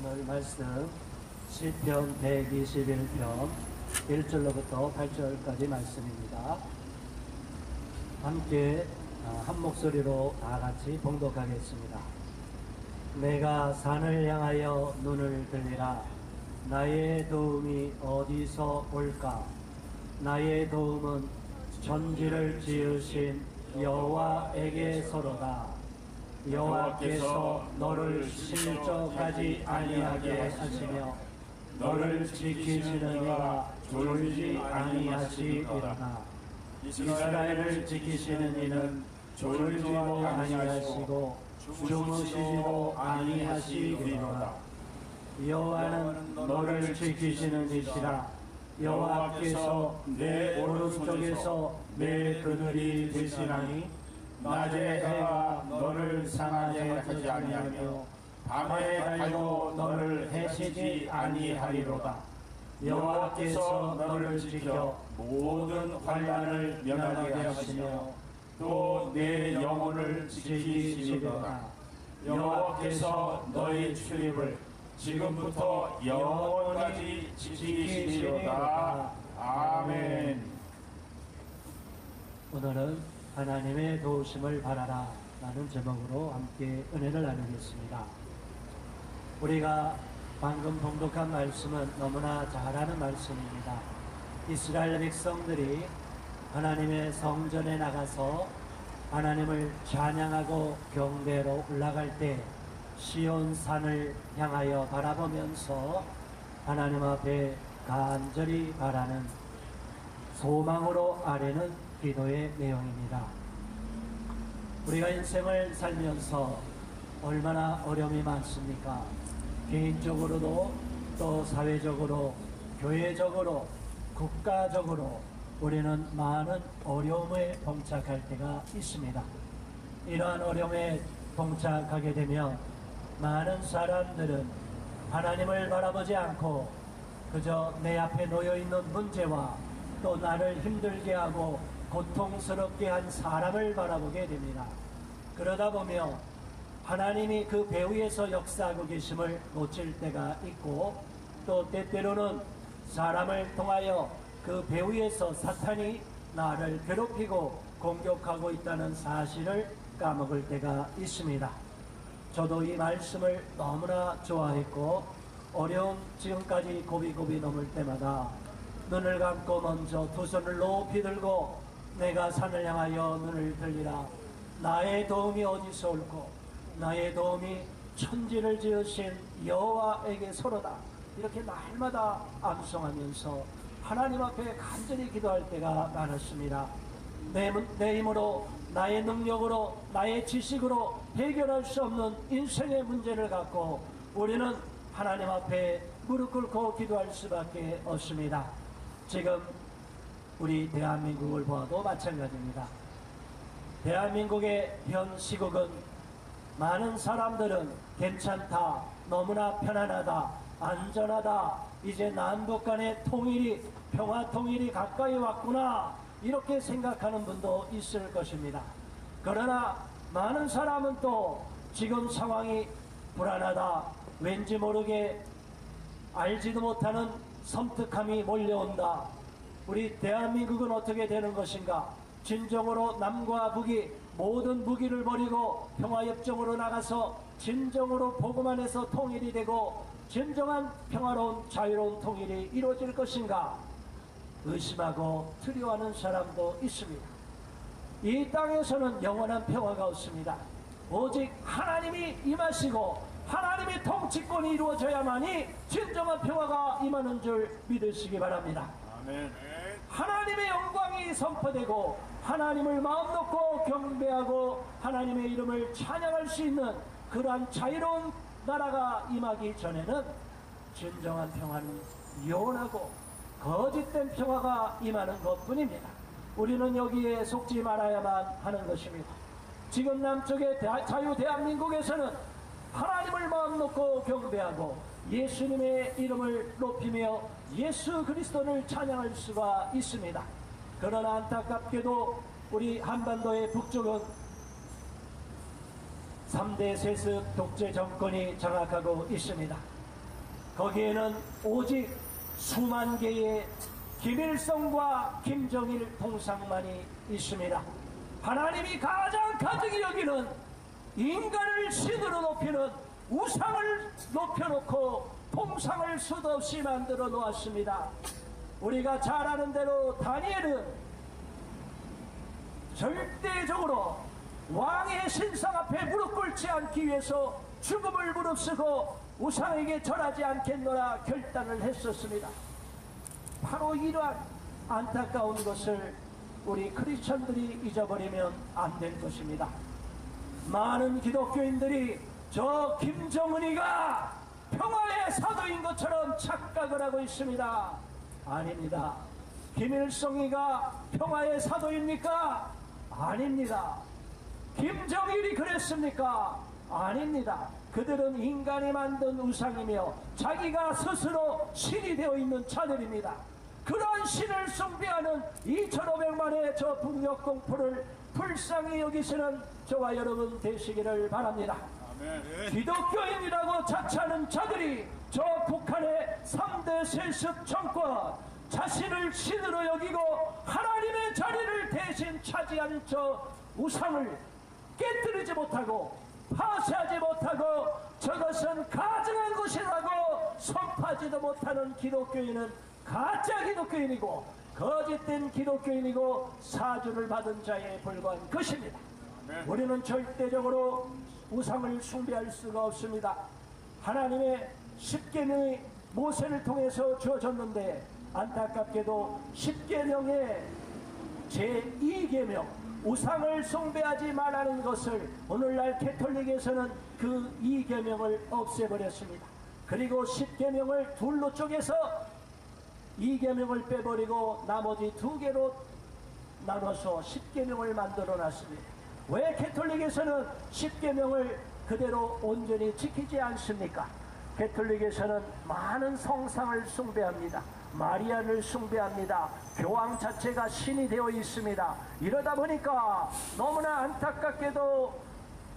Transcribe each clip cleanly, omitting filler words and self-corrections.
오늘 말씀 시편 121편 1절로부터 8절까지 말씀입니다. 함께 한 목소리로 다 같이 봉독하겠습니다. 내가 산을 향하여 눈을 들리라. 나의 도움이 어디서 올까? 나의 도움은 천지를 지으신 여호와에게서로다. 여호와께서 너를 실족하지 아니하게 하시며 너를 지키시는 이가 졸지 아니하시리로다. 이스라엘을 지키시는 이는 졸지도 아니하시고 주무시지도 아니하시리로다. 여호와는 너를 지키시는 이시라. 여호와께서 내 오른쪽에서 내 그늘이 되시나니 낮에 해가 너를 상하게 하지 아니하며 밤에 달도 너를 해치지 아니하리로다. 여호와께서 너를 지켜 모든 환난을 면하게 하시며 또 내 영혼을 지키시리로다. 여호와께서 너의 출입을 지금부터 영원까지 지키시리로다. 아멘. 오늘은 하나님의 도우심을 바라라 라는 제목으로 함께 은혜를 나누겠습니다. 우리가 방금 봉독한 말씀은 너무나 잘 아는 말씀입니다. 이스라엘 백성들이 하나님의 성전에 나가서 하나님을 찬양하고 경배로 올라갈 때 시온 산을 향하여 바라보면서 하나님 앞에 간절히 바라는 소망으로 아뢰는 기도의 내용입니다. 우리가 인생을 살면서 얼마나 어려움이 많습니까? 개인적으로도 또 사회적으로, 교회적으로, 국가적으로 우리는 많은 어려움에 봉착할 때가 있습니다. 이러한 어려움에 봉착하게 되면 많은 사람들은 하나님을 바라보지 않고 그저 내 앞에 놓여있는 문제와 또 나를 힘들게 하고 고통스럽게 한 사람을 바라보게 됩니다. 그러다 보면 하나님이 그 배후에서 역사하고 계심을 놓칠 때가 있고 또 때때로는 사람을 통하여 그 배후에서 사탄이 나를 괴롭히고 공격하고 있다는 사실을 까먹을 때가 있습니다. 저도 이 말씀을 너무나 좋아했고 어려운 지금까지 고비고비 넘을 때마다 눈을 감고 먼저 두 손을 높이 들고 내가 산을 향하여 눈을 들리라. 나의 도움이 어디서 올고 나의 도움이 천지를 지으신 여호와에게서로다. 이렇게 날마다 암송하면서 하나님 앞에 간절히 기도할 때가 많았습니다. 내 힘으로 나의 능력으로 나의 지식으로 해결할 수 없는 인생의 문제를 갖고 우리는 하나님 앞에 무릎 꿇고 기도할 수밖에 없습니다. 지금 우리 대한민국을 보아도 마찬가지입니다. 대한민국의 현 시국은 많은 사람들은 괜찮다, 너무나 편안하다, 안전하다, 이제 남북 간의 통일이, 평화 통일이 가까이 왔구나 이렇게 생각하는 분도 있을 것입니다. 그러나 많은 사람은 또 지금 상황이 불안하다, 왠지 모르게 알지도 못하는 섬뜩함이 몰려온다. 우리 대한민국은 어떻게 되는 것인가? 진정으로 남과 북이 모든 무기를 버리고 평화협정으로 나가서 진정으로 복음만 해서 통일이 되고 진정한 평화로운 자유로운 통일이 이루어질 것인가? 의심하고 두려워하는 사람도 있습니다. 이 땅에서는 영원한 평화가 없습니다. 오직 하나님이 임하시고 하나님의 통치권이 이루어져야만이 진정한 평화가 임하는 줄 믿으시기 바랍니다. 아멘. 하나님의 영광이 선포되고 하나님을 마음 놓고 경배하고 하나님의 이름을 찬양할 수 있는 그러한 자유로운 나라가 임하기 전에는 진정한 평화는 영원하고 거짓된 평화가 임하는 것뿐입니다. 우리는 여기에 속지 말아야만 하는 것입니다. 지금 남쪽의 자유 대한민국에서는 하나님을 마음 놓고 경배하고 예수님의 이름을 높이며 예수 그리스도를 찬양할 수가 있습니다. 그러나 안타깝게도 우리 한반도의 북쪽은 3대 세습 독재 정권이 장악하고 있습니다. 거기에는 오직 수만 개의 김일성과 김정일 동상만이 있습니다. 하나님이 가장 가증히 여기는 인간을 신으로 높이는 우상을 높여놓고 동상을 수도 없이 만들어 놓았습니다. 우리가 잘 아는 대로 다니엘은 절대적으로 왕의 신상 앞에 무릎 꿇지 않기 위해서 죽음을 무릅쓰고 우상에게 절하지 않겠노라 결단을 했었습니다. 바로 이러한 안타까운 것을 우리 크리스천들이 잊어버리면 안 될 것입니다. 많은 기독교인들이 저 김정은이가 평화의 사도인 것처럼 착각을 하고 있습니다. 아닙니다. 김일성이가 평화의 사도입니까? 아닙니다. 김정일이 그랬습니까? 아닙니다. 그들은 인간이 만든 우상이며 자기가 스스로 신이 되어 있는 자들입니다. 그러한 신을 숭배하는 2,500만의 저 북녘 공포를 불쌍히 여기시는 저와 여러분 되시기를 바랍니다. 아멘. 기독교인이라고 자처하는 자들이 저 북한의 3대 세습 정권 자신을 신으로 여기고 하나님의 자리를 대신 차지하는 저 우상을 깨뜨리지 못하고 파쇄하지 못하고 저것은 가증한 것이라고 선포하지도 못하는 기독교인은 가짜 기독교인이고 거짓된 기독교인이고 사주를 받은 자에 불과한 것입니다. 우리는 절대적으로 우상을 숭배할 수가 없습니다. 하나님의 십계명이 모세를 통해서 주어졌는데 안타깝게도 십계명의 제2계명 우상을 숭배하지 말라는 것을 오늘날 캐톨릭에서는 그 2계명을 없애버렸습니다. 그리고 10계명을 둘로 쪼개서 2계명을 빼버리고 나머지 2개로 나눠서 10계명을 만들어 놨습니다. 왜 캐톨릭에서는 10계명을 그대로 온전히 지키지 않습니까? 캐톨릭에서는 많은 성상을 숭배합니다. 마리아를 숭배합니다. 교황 자체가 신이 되어 있습니다. 이러다 보니까 너무나 안타깝게도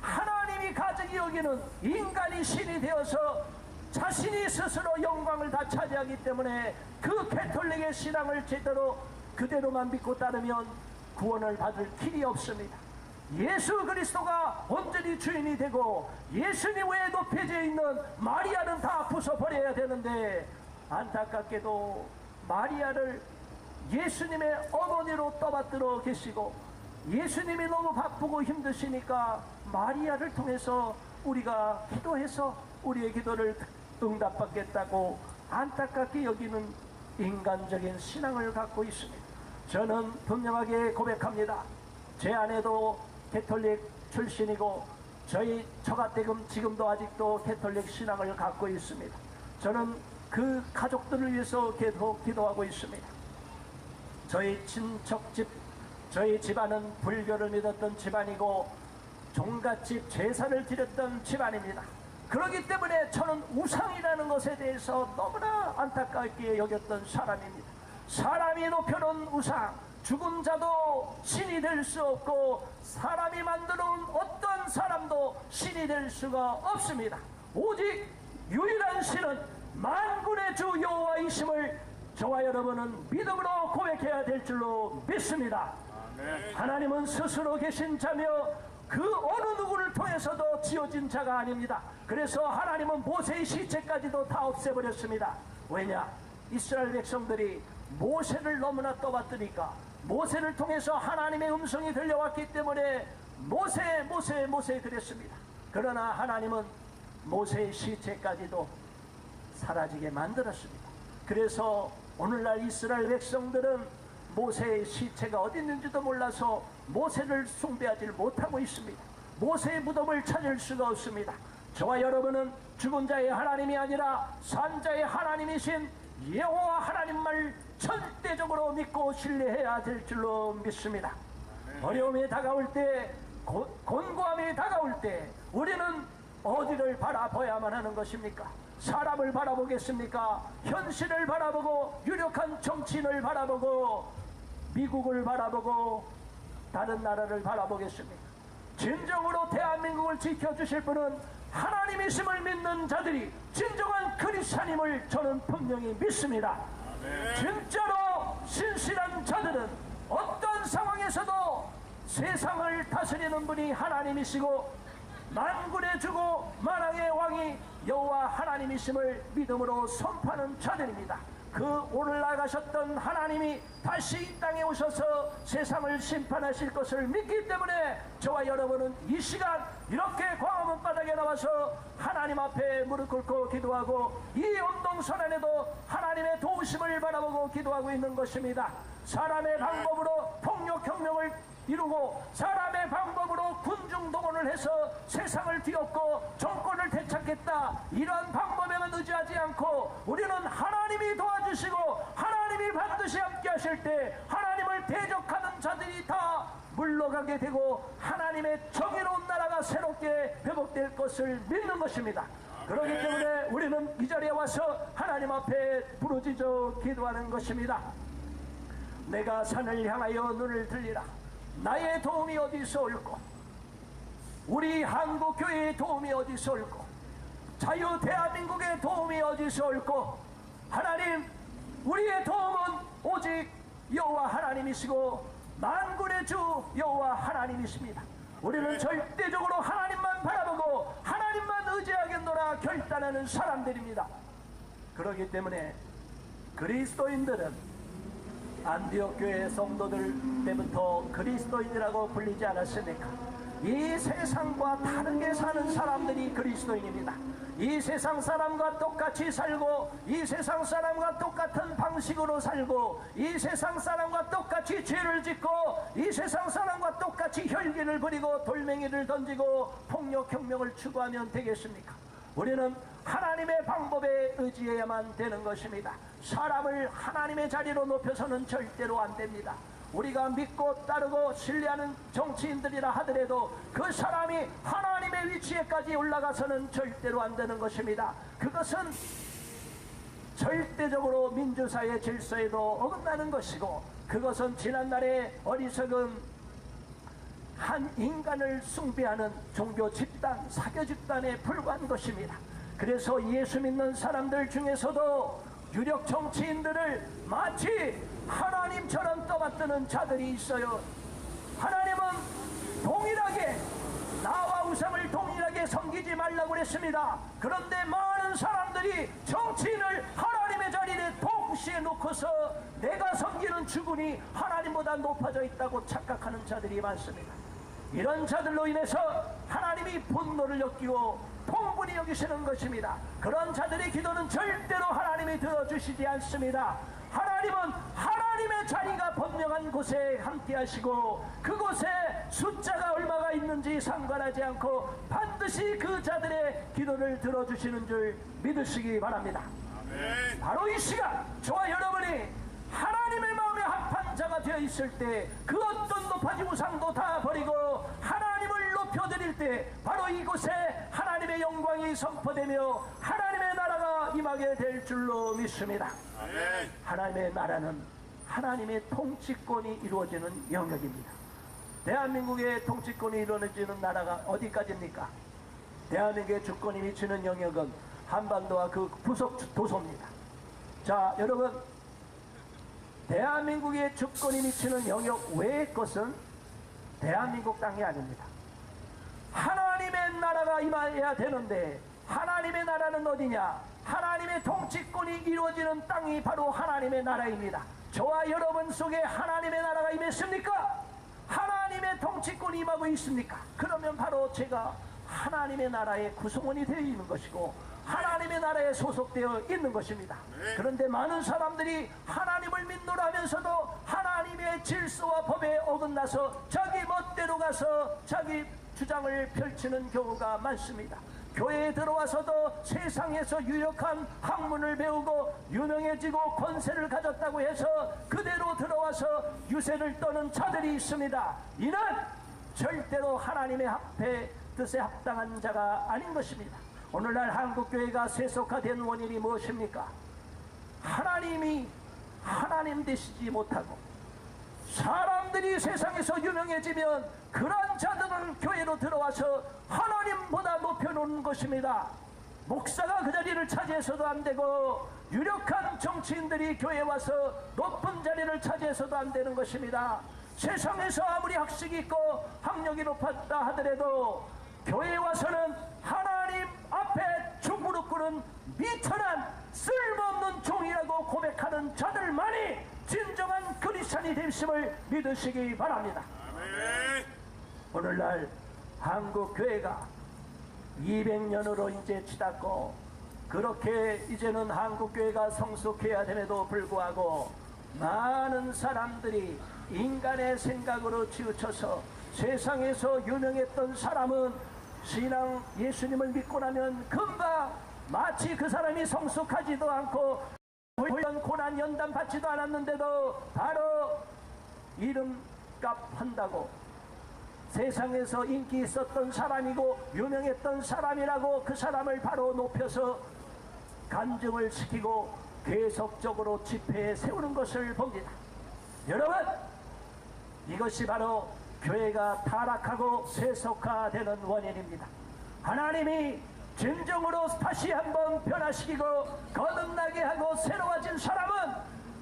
하나님이 가증히 여기는 인간이 신이 되어서 자신이 스스로 영광을 다 차지하기 때문에 그 캐톨릭의 신앙을 제대로 그대로만 믿고 따르면 구원을 받을 길이 없습니다. 예수 그리스도가 온전히 주인이 되고 예수님 외에 높여져 있는 마리아는 다 부숴버려야 되는데 안타깝게도 마리아를 예수님의 어머니로 떠받들어 계시고 예수님이 너무 바쁘고 힘드시니까 마리아를 통해서 우리가 기도해서 우리의 기도를 응답받겠다고 안타깝게 여기는 인간적인 신앙을 갖고 있습니다. 저는 분명하게 고백합니다. 제 아내도 캐톨릭 출신이고 저가댁은 지금도 아직도 캐톨릭 신앙을 갖고 있습니다. 저는 그 가족들을 위해서 계속 기도하고 있습니다. 저희 친척집, 저희 집안은 불교를 믿었던 집안이고 종갓집 제사를 드렸던 집안입니다. 그렇기 때문에 저는 우상이라는 것에 대해서 너무나 안타깝게 여겼던 사람입니다. 사람이 높여놓은 우상, 죽은 자도 신이 될 수 없고 사람이 만들어온 어떤 사람도 신이 될 수가 없습니다. 오직 유일한 신은 만군의 주 여호와이심을 저와 여러분은 믿음으로 고백해야 될 줄로 믿습니다. 아멘. 하나님은 스스로 계신 자며 그 어느 누구를 통해서도 지어진 자가 아닙니다. 그래서 하나님은 모세의 시체까지도 다 없애버렸습니다. 왜냐? 이스라엘 백성들이 모세를 너무나 떠받드니까 모세를 통해서 하나님의 음성이 들려왔기 때문에 모세 그랬습니다. 그러나 하나님은 모세의 시체까지도 사라지게 만들었습니다. 그래서 오늘날 이스라엘 백성들은 모세의 시체가 어디 있는지도 몰라서 모세를 숭배하지 못하고 있습니다. 모세의 무덤을 찾을 수가 없습니다. 저와 여러분은 죽은 자의 하나님이 아니라 산 자의 하나님이신 여호와 하나님을 절대적으로 믿고 신뢰해야 될 줄로 믿습니다. 어려움이 다가올 때, 곤고함이 다가올 때 우리는 어디를 바라봐야만 하는 것입니까? 사람을 바라보겠습니까? 현실을 바라보고 유력한 정치인을 바라보고 미국을 바라보고 다른 나라를 바라보겠습니까? 진정으로 대한민국을 지켜주실 분은 하나님이심을 믿는 자들이 진정한 그리스도 산임을 저는 분명히 믿습니다. 진짜로 신실한 자들은 어떤 상황에서도 세상을 다스리는 분이 하나님이시고 만군의 주고 만왕의 왕이 여호와 하나님이심을 믿음으로 선포하는 자들입니다. 그 올라가셨던 하나님이 다시 이 땅에 오셔서 세상을 심판하실 것을 믿기 때문에 저와 여러분은 이 시간 이렇게 광화문 바닥에 나와서 하나님 앞에 무릎 꿇고 기도하고 이 운동선언에도 하나님의 도우심을 바라보고 기도하고 있는 것입니다. 사람의 방법으로 폭력혁명을 이루고 사람의 방법으로 군중동원을 해서 세상을 뒤엎고 정권을 되찾겠다, 이러한 방법에만 의지하지 않고 우리는 하나님이 도와주시고 하나님이 반드시 함께 하실 때 하나님을 대적하는 자들이 다 물러가게 되고 하나님의 정의로운 나라가 새롭게 회복될 것을 믿는 것입니다. 그렇기 때문에 우리는 이 자리에 와서 하나님 앞에 부르짖어 기도하는 것입니다. 내가 산을 향하여 눈을 들리라. 나의 도움이 어디서 올꼬? 우리 한국교회의 도움이 어디서 올꼬? 자유 대한민국의 도움이 어디서 올꼬? 하나님, 우리의 도움은 오직 여호와 하나님이시고 만군의 주 여호와 하나님이십니다. 우리는 절대적으로 하나님만 바라보고 하나님만 의지하겠노라 결단하는 사람들입니다. 그렇기 때문에 그리스도인들은 안디옥 교회 성도들 때부터 그리스도인이라고 불리지 않았습니까? 이 세상과 다르게 사는 사람들이 그리스도인입니다. 이 세상 사람과 똑같이 살고 이 세상 사람과 똑같은 방식으로 살고 이 세상 사람과 똑같이 죄를 짓고 이 세상 사람과 똑같이 혈기를 부리고 돌멩이를 던지고 폭력혁명을 추구하면 되겠습니까? 우리는 하나님의 방법에 의지해야만 되는 것입니다. 사람을 하나님의 자리로 높여서는 절대로 안 됩니다. 우리가 믿고 따르고 신뢰하는 정치인들이라 하더라도 그 사람이 하나님의 위치에까지 올라가서는 절대로 안 되는 것입니다. 그것은 절대적으로 민주사회 질서에도 어긋나는 것이고 그것은 지난날의 어리석은 한 인간을 숭배하는 종교 집단, 사교 집단에 불과한 것입니다. 그래서 예수 믿는 사람들 중에서도 유력 정치인들을 마치 하나님처럼 떠받드는 자들이 있어요. 하나님은 동일하게 나와 우상을 동일하게 섬기지 말라고 그랬습니다. 그런데 많은 사람들이 정치인을 하나님의 자리에 동시에 놓고서 내가 섬기는 주군이 하나님보다 높아져 있다고 착각하는 자들이 많습니다. 이런 자들로 인해서 하나님이 분노를 느끼고 통분히 여기시는 것입니다. 그런 자들의 기도는 절대로 하나님이 들어주시지 않습니다. 하나님은 하나님의 자리가 분명한 곳에 함께 하시고 그곳에 숫자가 얼마가 있는지 상관하지 않고 반드시 그 자들의 기도를 들어주시는 줄 믿으시기 바랍니다. 아멘. 바로 이 시간 저와 여러분이 하나님의 마음에 합한 자가 되어 있을 때 그 어떤 높아진 우상도 다 버리고 하나님을 높여드릴 때 바로 이곳에 하나님의 영광이 선포되며 하나님의 나라가 임하게 될 줄로 믿습니다. 아멘. 하나님의 나라는 하나님의 통치권이 이루어지는 영역입니다. 대한민국의 통치권이 이루어지는 나라가 어디까지입니까? 대한민국의 주권이 미치는 영역은 한반도와 그 부속 도서입니다. 자, 여러분, 대한민국의 주권이 미치는 영역 외의 것은 대한민국 땅이 아닙니다. 하나님의 나라가 임해야 되는데 하나님의 나라는 어디냐? 하나님의 통치권이 이루어지는 땅이 바로 하나님의 나라입니다. 저와 여러분 속에 하나님의 나라가 임했습니까? 하나님의 통치권이 임하고 있습니까? 그러면 바로 제가 하나님의 나라의 구성원이 되어 있는 것이고 하나님의 나라에 소속되어 있는 것입니다. 그런데 많은 사람들이 하나님을 믿노라 하면서도 하나님의 질서와 법에 어긋나서 자기 멋대로 가서 자기 주장을 펼치는 경우가 많습니다. 교회에 들어와서도 세상에서 유력한 학문을 배우고 유명해지고 권세를 가졌다고 해서 그대로 들어와서 유세를 떠는 자들이 있습니다. 이는 절대로 하나님의 뜻에 합당한 자가 아닌 것입니다. 오늘날 한국교회가 세속화된 원인이 무엇입니까? 하나님이 하나님 되시지 못하고 사람들이 세상에서 유명해지면 그런 자들은 교회로 들어와서 하나님보다 높여놓는 것입니다. 목사가 그 자리를 차지해서도 안 되고 유력한 정치인들이 교회에 와서 높은 자리를 차지해서도 안 되는 것입니다. 세상에서 아무리 학식이 있고 학력이 높았다 하더라도 교회에 와서는 하나님 앞에 주무릎 꿇은 미천한 쓸모없는 종이라고 고백하는 자들만이 진정한 그리스도인이 되심을 믿으시기 바랍니다. 아멘. 오늘날 한국 교회가 200년으로 이제 치닫고 그렇게 이제는 한국 교회가 성숙해야 됨에도 불구하고 많은 사람들이 인간의 생각으로 치우쳐서 세상에서 유명했던 사람은 신앙 예수님을 믿고 나면 금방 마치 그 사람이 성숙하지도 않고 훈련 고난 연단 받지도 않았는데도 바로 이름값 한다고 세상에서 인기 있었던 사람이고 유명했던 사람이라고 그 사람을 바로 높여서 간증을 시키고 계속적으로 집회에 세우는 것을 봅니다. 여러분, 이것이 바로 교회가 타락하고 세속화되는 원인입니다. 하나님이 진정으로 다시 한번 변화시키고 거듭나게 하고 새로워진 사람은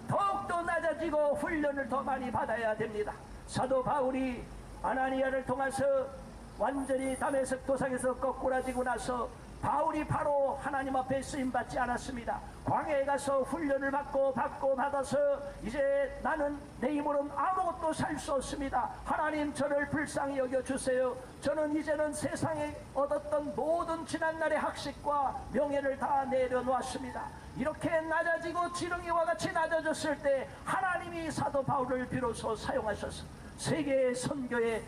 더욱더 낮아지고 훈련을 더 많이 받아야 됩니다. 사도 바울이 아나니아를 통해서 완전히 다메섹 도상에서 거꾸라지고 나서 바울이 바로 하나님 앞에 쓰임받지 않았습니다. 광야에 가서 훈련을 받아서 이제 나는 내 힘으로는 아무것도 살 수 없습니다. 하나님 저를 불쌍히 여겨주세요. 저는 이제는 세상에 얻었던 모든 지난날의 학식과 명예를 다 내려놓았습니다. 이렇게 낮아지고 지렁이와 같이 낮아졌을 때 하나님이 사도 바울을 비로소 사용하셔서 세계의 선교에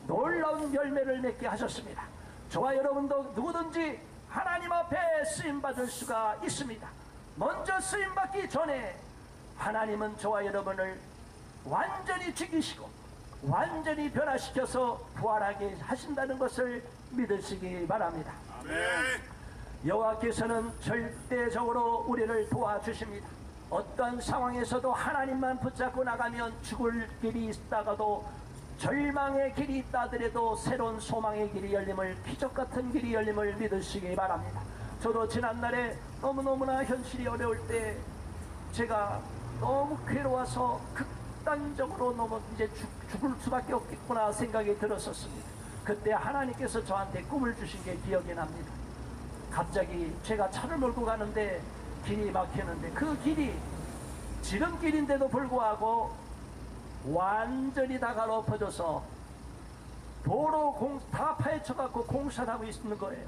놀라운 열매를 맺게 하셨습니다. 저와 여러분도 누구든지 하나님 앞에 쓰임받을 수가 있습니다. 먼저 쓰임받기 전에 하나님은 저와 여러분을 완전히 죽이시고 완전히 변화시켜서 부활하게 하신다는 것을 믿으시기 바랍니다. 아멘. 여호와께서는 절대적으로 우리를 도와주십니다. 어떤 상황에서도 하나님만 붙잡고 나가면 죽을 길이 있다가도 절망의 길이 있다 하더라도 새로운 소망의 길이 열림을, 기적같은 길이 열림을 믿으시기 바랍니다. 저도 지난날에 너무너무나 현실이 어려울 때 제가 너무 괴로워서 극단적으로 너무 이제 죽을 수밖에 없겠구나 생각이 들었었습니다. 그때 하나님께서 저한테 꿈을 주신 게 기억이 납니다. 갑자기 제가 차를 몰고 가는데 길이 막히는데 그 길이 지름길인데도 불구하고 완전히 다 갈라엎어져서 도로 다 파헤쳐갖고 공사를 하고 있는 거예요.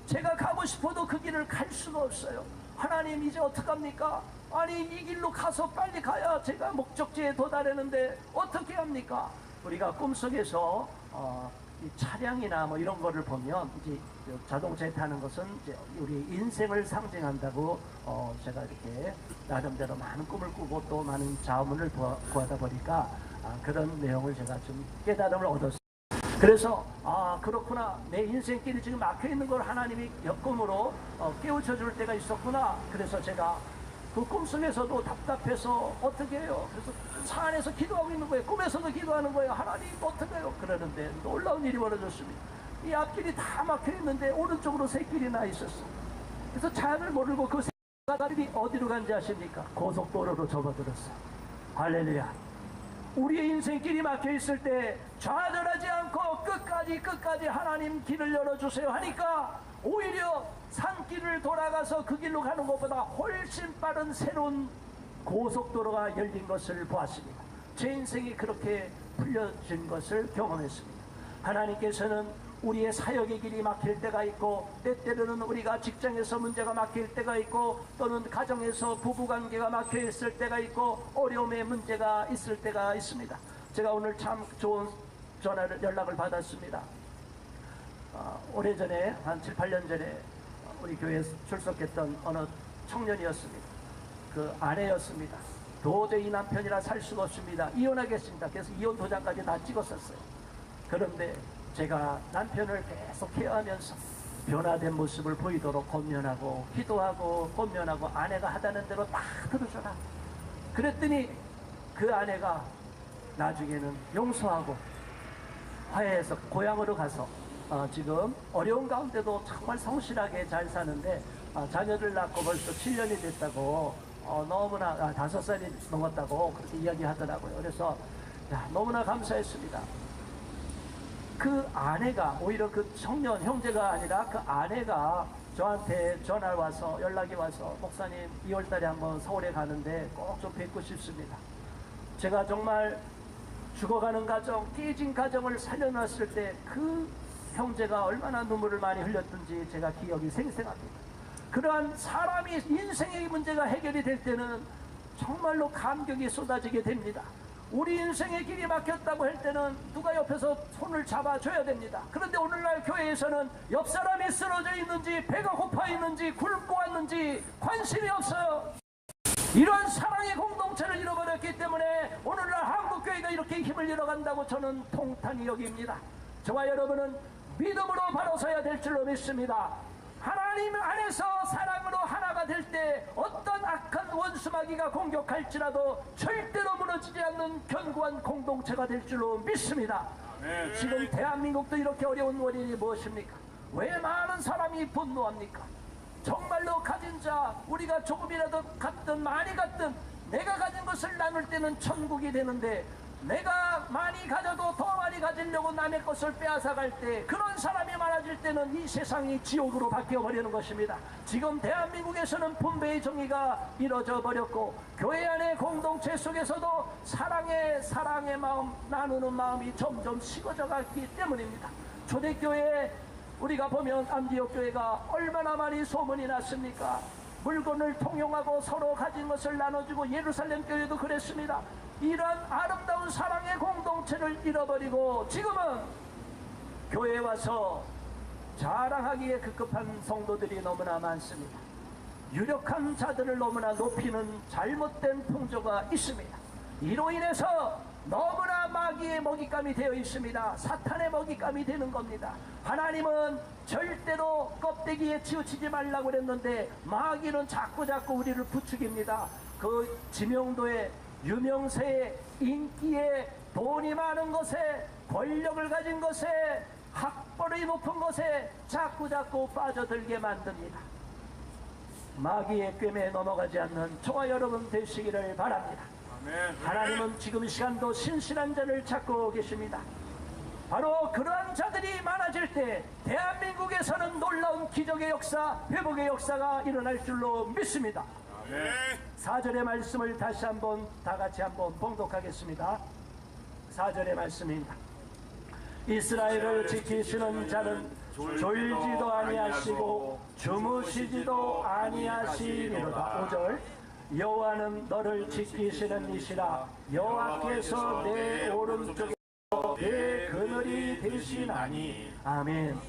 제가 가고 싶어도 그 길을 갈 수가 없어요. 하나님 이제 어떡합니까? 아니 이 길로 가서 빨리 가야 제가 목적지에 도달하는데 어떻게 합니까? 우리가 꿈속에서 이 차량이나 뭐 이런 거를 보면 이제 자동차에 타는 것은 이제 우리 인생을 상징한다고 제가 이렇게 나름대로 많은 꿈을 꾸고 또 많은 자문을 구하다 보니까 그런 내용을 제가 좀 깨달음을 얻었어요. 그래서 그렇구나, 내 인생길이 지금 막혀 있는 걸 하나님이 꿈으로 깨우쳐 줄 때가 있었구나. 그래서 제가 그 꿈속에서도 답답해서 어떻게 해요? 그래서 차 안에서 기도하고 있는 거예요. 꿈에서도 기도하는 거예요. 하나님 어떻게 해요? 그러는데 놀라운 일이 벌어졌습니다. 이 앞길이 다 막혀 있는데 오른쪽으로 새 길이 나 있었어요. 그래서 차를 모르고 그 새 길이 어디로 간지 아십니까? 고속도로로 접어들었어요. 할렐루야. 우리의 인생길이 막혀 있을 때 좌절하지 않고 끝까지 하나님 길을 열어주세요 하니까 오히려 산길을 돌아가서 그 길로 가는 것보다 훨씬 빠른 새로운 고속도로가 열린 것을 보았습니다. 제 인생이 그렇게 풀려진 것을 경험했습니다. 하나님께서는 우리의 사역의 길이 막힐 때가 있고 때때로는 우리가 직장에서 문제가 막힐 때가 있고 또는 가정에서 부부관계가 막혀 있을 때가 있고 어려움의 문제가 있을 때가 있습니다. 제가 오늘 참 좋은 연락을 받았습니다. 오래전에 한 7, 8년 전에 우리 교회에 출석했던 어느 청년이었습니다. 그 아내였습니다. 도저히 남편이라 살 수가 없습니다. 이혼하겠습니다. 그래서 이혼 도장까지 다 찍었었어요. 그런데 제가 남편을 계속 케어하면서 변화된 모습을 보이도록 권면하고 기도하고 권면하고 아내가 하다는 대로 다 들어줘라. 그랬더니 그 아내가 나중에는 용서하고 화해해서 고향으로 가서 지금 어려운 가운데도 정말 성실하게 잘 사는데 자녀를 낳고 벌써 7년이 됐다고 너무나 5살이 넘었다고 그렇게 이야기하더라고요. 그래서 너무나 감사했습니다. 그 아내가 오히려 그 청년 형제가 아니라 그 아내가 저한테 전화 와서 연락이 와서 목사님 2월달에 한번 서울에 가는데 꼭 좀 뵙고 싶습니다. 제가 정말 죽어가는 가정, 깨진 가정을 살려놨을 때 그 형제가 얼마나 눈물을 많이 흘렸던지 제가 기억이 생생합니다. 그러한 사람이 인생의 문제가 해결이 될 때는 정말로 감격이 쏟아지게 됩니다. 우리 인생의 길이 막혔다고 할 때는 누가 옆에서 손을 잡아줘야 됩니다. 그런데 오늘날 교회에서는 옆 사람이 쓰러져 있는지 배가 고파 있는지 굶고 왔는지 관심이 없어요. 이러한 사랑의 공동체를 잃어버렸기 때문에 오늘날 한국교회가 이렇게 힘을 잃어간다고 저는 통탄히 여깁니다. 저와 여러분은 믿음으로 바로 서야 될 줄로 믿습니다. 하나님 안에서 사랑으로 하나가 될 때 어떤 악한 원수마귀가 공격할지라도 절대로 무너지지 않는 견고한 공동체가 될 줄로 믿습니다. 지금 대한민국도 이렇게 어려운 원인이 무엇입니까? 왜 많은 사람이 분노합니까? 정말로 가진 자, 우리가 조금이라도 갖든 많이 갖든 내가 가진 것을 나눌 때는 천국이 되는데 내가 많이 가져도 더 많이 가지려고 남의 것을 빼앗아갈 때 그런 사람이 많아질 때는 이 세상이 지옥으로 바뀌어버리는 것입니다. 지금 대한민국에서는 분배의 정의가 이루어져 버렸고 교회 안의 공동체 속에서도 사랑의 마음, 나누는 마음이 점점 식어져 갔기 때문입니다. 초대교회 우리가 보면 안디옥 교회가 얼마나 많이 소문이 났습니까? 물건을 통용하고 서로 가진 것을 나눠주고 예루살렘 교회도 그랬습니다. 이런 아름다운 사랑의 공동체를 잃어버리고 지금은 교회에 와서 자랑하기에 급급한 성도들이 너무나 많습니다. 유력한 자들을 너무나 높이는 잘못된 풍조가 있습니다. 이로 인해서 너무나 마귀의 먹잇감이 되어 있습니다. 사탄의 먹잇감이 되는 겁니다. 하나님은 절대로 껍데기에 치우치지 말라고 그랬는데 마귀는 자꾸 우리를 부추깁니다. 그 지명도에 유명세에 인기에 돈이 많은 것에 권력을 가진 것에 학벌이 높은 것에 자꾸 빠져들게 만듭니다. 마귀의 꿰매에 넘어가지 않는 저와 여러분 되시기를 바랍니다. 하나님은 지금 이 시간도 신실한 자를 찾고 계십니다. 바로 그러한 자들이 많아질 때 대한민국에서는 놀라운 기적의 역사, 회복의 역사가 일어날 줄로 믿습니다. 4절의 말씀을 다시 한번 다같이 한번 봉독하겠습니다. 4절의 말씀입니다. 이스라엘을 지키시는 자는 졸지도 아니하시고 주무시지도 아니하시리로다. 5절 여호와는 너를 지키시는 이시라. 여호와께서 내 오른쪽에 내 그늘이 되시나니. 아멘.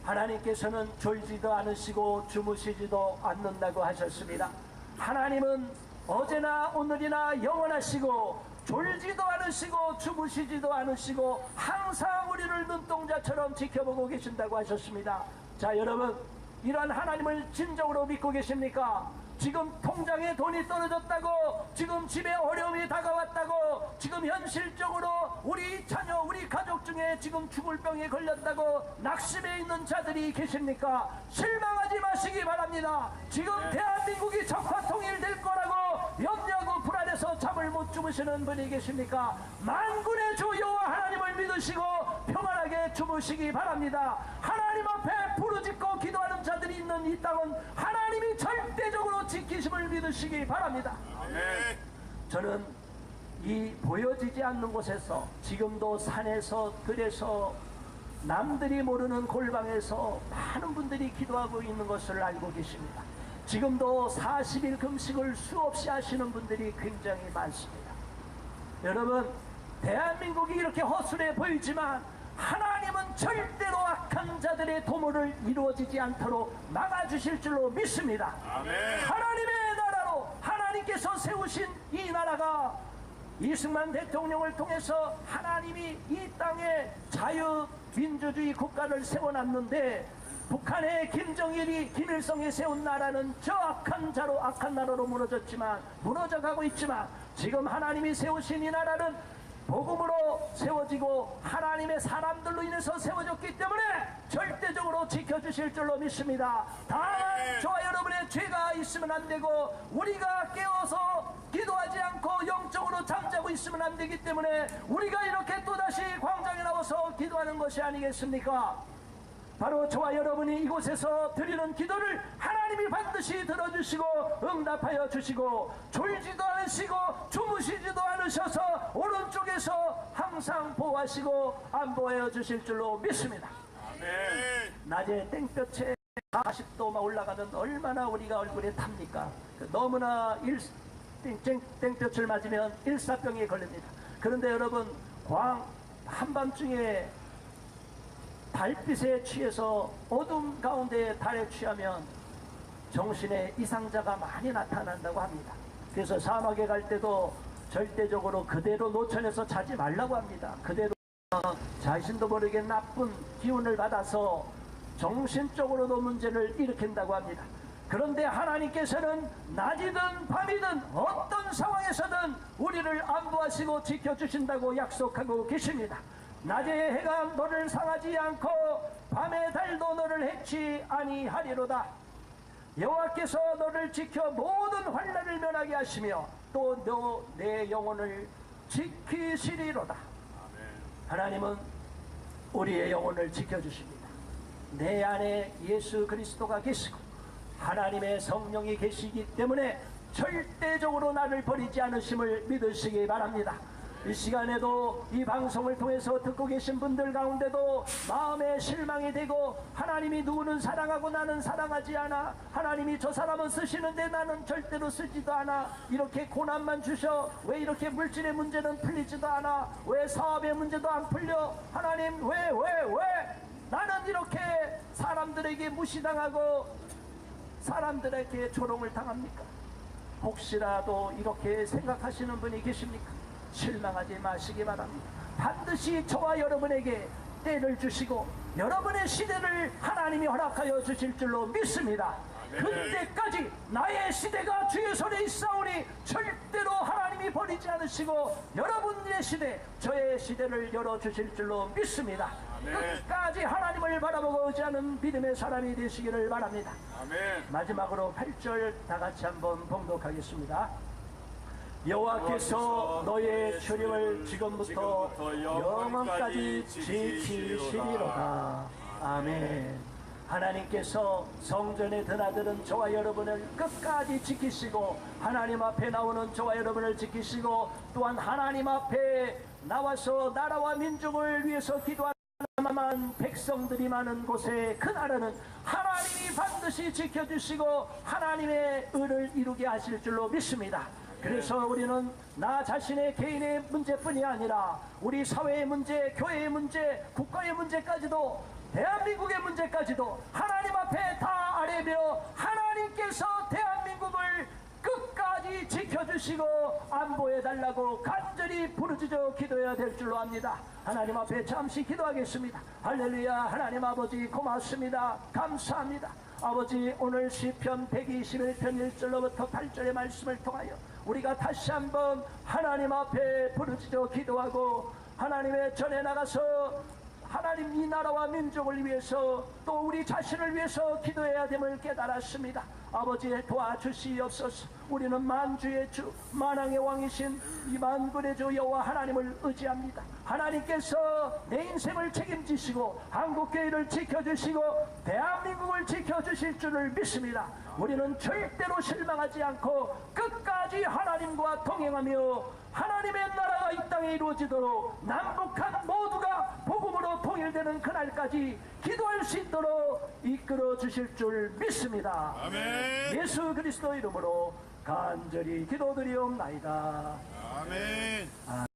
하나님께서는 졸지도 않으시고 주무시지도 않는다고 하셨습니다. 하나님은 어제나 오늘이나 영원하시고 졸지도 않으시고 주무시지도 않으시고 항상 우리를 눈동자처럼 지켜보고 계신다고 하셨습니다. 자, 여러분, 이러한 하나님을 진정으로 믿고 계십니까? 지금 통장에 돈이 떨어졌다고, 지금 집에 어려움이 다가왔다고, 지금 현실적으로 우리 자녀, 우리 가족 중에 지금 죽을 병에 걸렸다고 낙심해 있는 자들이 계십니까? 실망하지 마시기 바랍니다. 지금 대한민국이 적화 통일될 거라고 염려하고 불안해서 잠을 못 주무시는 분이 계십니까? 만군의 주 여호와 하나님을 믿으시고 평안하게 주무시기 바랍니다. 하나님 앞에 부르짖고 기도하는 자들이 있는 이 땅은 하나님이 절대적으로 지키심을 믿으시기 바랍니다. 저는 이 보여지지 않는 곳에서 지금도 산에서 들에서 남들이 모르는 골방에서 많은 분들이 기도하고 있는 것을 알고 계십니다. 지금도 40일 금식을 수없이 하시는 분들이 굉장히 많습니다. 여러분, 대한민국이 이렇게 허술해 보이지만 하나님은 절대로 악한 자들의 도모를 이루어지지 않도록 막아주실 줄로 믿습니다. 하나님의 나라로 하나님께서 세우신 이 나라가 이승만 대통령을 통해서 하나님이 이 땅에 자유민주주의 국가를 세워놨는데 북한의 김정일이 김일성이 세운 나라는 저 악한 자로 악한 나라로 무너져가고 있지만 지금 하나님이 세우신 이 나라는 복음으로 인해서 세워지고 하나님의 사람들로 인해서 세워졌기 때문에 절대적으로 지켜주실 줄로 믿습니다. 다만 저와 여러분의 죄가 있으면 안 되고 우리가 깨어서 기도하지 않고 영적으로 잠자고 있으면 안 되기 때문에 우리가 이렇게 또다시 광장에 나와서 기도하는 것이 아니겠습니까? 바로 저와 여러분이 이곳에서 드리는 기도를 하나님이 반드시 들어주시고 응답하여 주시고 졸지도 않으시고 주무시지도 않으셔서 오른쪽에서 항상 보호하시고 안보하여 주실 줄로 믿습니다. 아멘. 낮에 땡볕에 40도만 올라가면 얼마나 우리가 얼굴에 탑니까? 너무나 땡볕을 맞으면 일사병에 걸립니다. 그런데 여러분 한밤중에 달빛에 취해서 어둠 가운데 달에 취하면 정신의 이상자가 많이 나타난다고 합니다. 그래서 사막에 갈 때도 절대적으로 그대로 노천에서 자지 말라고 합니다. 그대로 자신도 모르게 나쁜 기운을 받아서 정신적으로도 문제를 일으킨다고 합니다. 그런데 하나님께서는 낮이든 밤이든 어떤 상황에서든 우리를 안보하시고 지켜주신다고 약속하고 계십니다. 낮에 해가 너를 상하지 않고 밤에 달도 너를 해치 아니하리로다. 여호와께서 너를 지켜 모든 환난을 면하게 하시며 또 내 영혼을 지키시리로다. 하나님은 우리의 영혼을 지켜주십니다. 내 안에 예수 그리스도가 계시고 하나님의 성령이 계시기 때문에 절대적으로 나를 버리지 않으심을 믿으시기 바랍니다. 이 시간에도 이 방송을 통해서 듣고 계신 분들 가운데도 마음에 실망이 되고 하나님이 누구는 사랑하고 나는 사랑하지 않아, 하나님이 저 사람은 쓰시는데 나는 절대로 쓰지도 않아, 이렇게 고난만 주셔, 왜 이렇게 물질의 문제는 풀리지도 않아, 왜 사업의 문제도 안 풀려, 하나님 왜 나는 이렇게 사람들에게 무시당하고 사람들에게 조롱을 당합니까? 혹시라도 이렇게 생각하시는 분이 계십니까? 실망하지 마시기 바랍니다. 반드시 저와 여러분에게 때를 주시고 여러분의 시대를 하나님이 허락하여 주실 줄로 믿습니다. 그때까지 나의 시대가 주의 손에 있사오니 절대로 하나님이 버리지 않으시고 여러분의 시대, 저의 시대를 열어주실 줄로 믿습니다. 끝까지 하나님을 바라보고 의지하는 믿음의 사람이 되시기를 바랍니다. 마지막으로 8절 다 같이 한번 봉독하겠습니다. 여호와께서 너의 출입을 지금부터 영원까지 지키시리로다. 아멘. 하나님께서 성전에 드나드는 저와 여러분을 끝까지 지키시고 하나님 앞에 나오는 저와 여러분을 지키시고 또한 하나님 앞에 나와서 나라와 민족을 위해서 기도하는 백성들이 많은 곳에 그 나라는 하나님이 반드시 지켜주시고 하나님의 의를 이루게 하실 줄로 믿습니다. 그래서 우리는 나 자신의 개인의 문제뿐이 아니라 우리 사회의 문제, 교회의 문제, 국가의 문제까지도 대한민국의 문제까지도 하나님 앞에 다 아뢰며 하나님께서 대한민국을 끝까지 지켜주시고 안보해달라고 간절히 부르짖어 기도해야 될 줄로 압니다. 하나님 앞에 잠시 기도하겠습니다. 할렐루야. 하나님 아버지 고맙습니다. 감사합니다. 아버지 오늘 시편 121편 1절로부터 8절의 말씀을 통하여 우리가 다시 한번 하나님 앞에 부르짖어 기도하고 하나님의 전에 나가서 하나님 이 나라와 민족을 위해서 또 우리 자신을 위해서 기도해야 됨을 깨달았습니다. 아버지 도와주시옵소서. 우리는 만주의 주 만왕의 왕이신 이 만군의 주 여호와 하나님을 의지합니다. 하나님께서 내 인생을 책임지시고 한국교회를 지켜주시고 대한민국을 지켜주실 줄을 믿습니다. 우리는 절대로 실망하지 않고 끝까지 하나님과 동행하며 하나님의 나라가 이 땅에 이루어지도록 남북한 모두가 복음으로 통일되는 그날까지 기도할 수 있도록 이끌어 주실 줄 믿습니다. 아멘. 예수 그리스도 이름으로 간절히 기도드리옵나이다. 아멘.